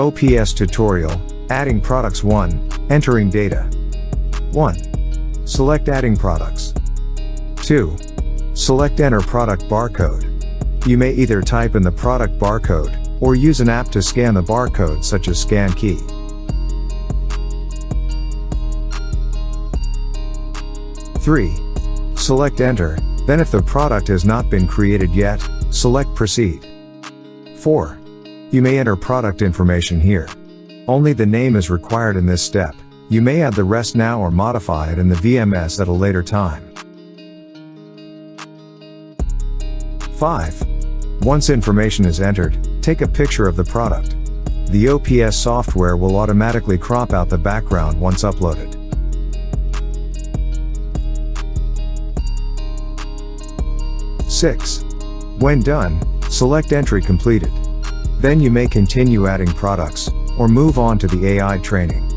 OPS tutorial, adding products 1, entering data. 1. Select adding products. 2. Select enter product barcode. You may either type in the product barcode, or use an app to scan the barcode such as Scan Key. 3. Select enter, then if the product has not been created yet, select proceed. 4. You may enter product information here. Only the name is required in this step. You may add the rest now or modify it in the VMS at a later time. 5. Once information is entered, take a picture of the product. The OPS software will automatically crop out the background once uploaded. 6. When done, select entry completed. Then you may continue adding products, or move on to the AI training.